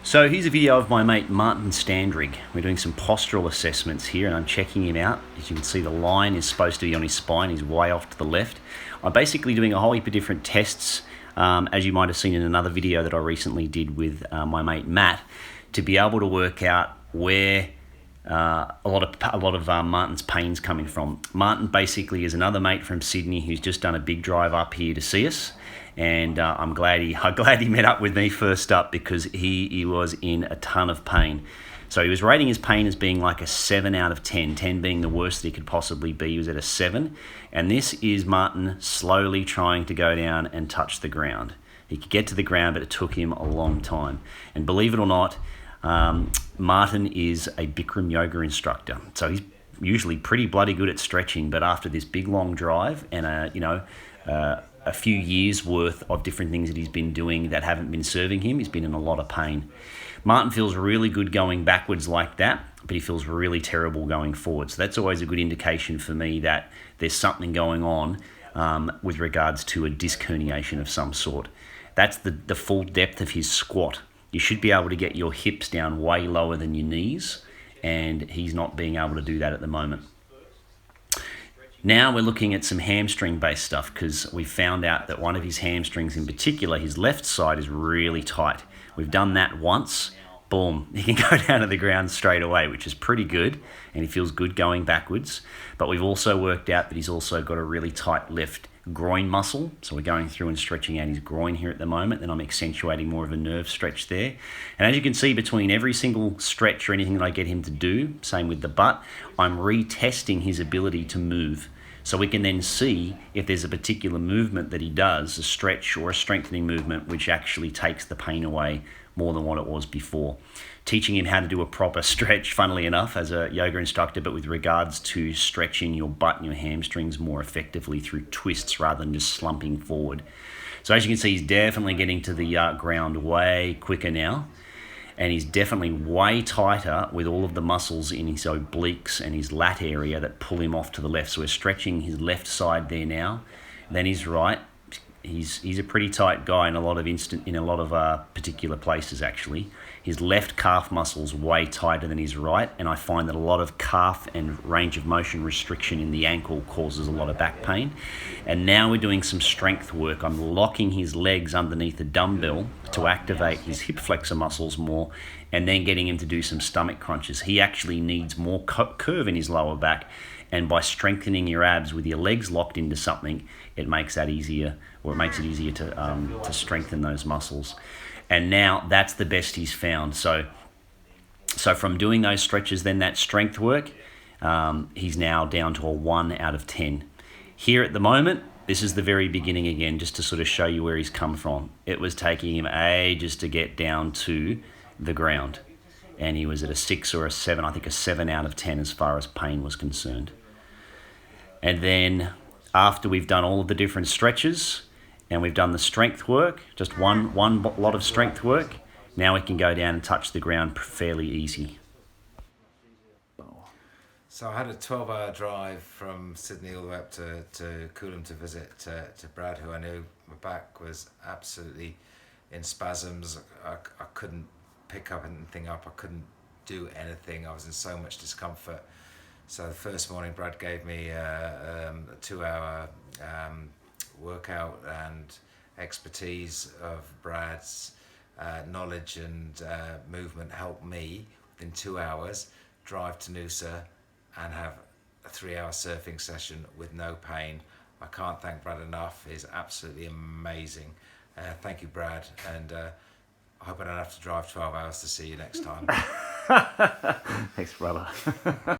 So here's a video of my mate Martin Standrig. We're doing some postural assessments here and I'm checking him out. As you can see, the line is supposed to be on his spine. He's way off to the left. I'm basically doing a whole heap of different tests, as you might have seen in another video that I recently did with my mate Matt, to be able to work out where a lot of Martin's pain's coming from. Martin basically is another mate from Sydney who's just done a big drive up here to see us, and I'm glad he met up with me first up, because he was in a ton of pain. So he was rating his pain as being like a 7 out of 10, 10 being the worst that he could possibly be. He was at a 7, and this is Martin slowly trying to go down and touch the ground. He could get to the ground, but it took him a long time. And believe it or not, Martin is a Bikram yoga instructor, so he's usually pretty bloody good at stretching, but after this big long drive and a few years worth of different things that he's been doing that haven't been serving him, he's been in a lot of pain. Martin feels really good going backwards like that, but he feels really terrible going forward. So that's always a good indication for me that there's something going on with regards to a disc herniation of some sort. That's the full depth of his squat. You should be able to get your hips down way lower than your knees, and he's not being able to do that at the moment. Now we're looking at some hamstring-based stuff, because we found out that one of his hamstrings in particular, his left side, is really tight. We've done that once, boom, he can go down to the ground straight away, which is pretty good, and he feels good going backwards. But we've also worked out that he's also got a really tight left groin muscle, so we're going through and stretching out his groin here at the moment. Then I'm accentuating more of a nerve stretch there, and as you can see, between every single stretch or anything that I get him to do, same with the butt, I'm retesting his ability to move, so we can then see if there's a particular movement that he does, a stretch or a strengthening movement, which actually takes the pain away more than what it was before. Teaching him how to do a proper stretch, funnily enough, as a yoga instructor, but with regards to stretching your butt and your hamstrings more effectively through twists rather than just slumping forward. So as you can see, he's definitely getting to the ground way quicker now, and he's definitely way tighter with all of the muscles in his obliques and his lat area that pull him off to the left. So we're stretching his left side there now, then his right. He's a pretty tight guy in a lot of particular places actually. His left calf muscle's way tighter than his right, and I find that a lot of calf and range of motion restriction in the ankle causes a lot of back pain. And now we're doing some strength work. I'm locking his legs underneath a dumbbell to activate his hip flexor muscles more, and then getting him to do some stomach crunches. He actually needs more curve in his lower back, and by strengthening your abs with your legs locked into something, it makes that easier, or it makes it easier to strengthen those muscles. And now that's the best he's found. So from doing those stretches, then that strength work, he's now down to a 1 out of 10. Here at the moment, this is the very beginning again, just to sort of show you where he's come from. It was taking him ages to get down to the ground, and he was at a 6 or a 7, I think a 7 out of 10 as far as pain was concerned. And then after we've done all of the different stretches and we've done the strength work, just one lot of strength work, now we can go down and touch the ground fairly easy. So I had a 12-hour drive from Sydney all the way up to Coolum to visit to Brad, who I knew my back was absolutely in spasms. I couldn't pick up anything up, I couldn't do anything, I was in so much discomfort. So the first morning Brad gave me a 2-hour workout, and expertise of Brad's knowledge and movement helped me within 2 hours drive to Noosa and have a 3-hour surfing session with no pain. I can't thank Brad enough. He's absolutely amazing. Thank you, Brad, and I hope I don't have to drive 12 hours to see you next time. Thanks, brother.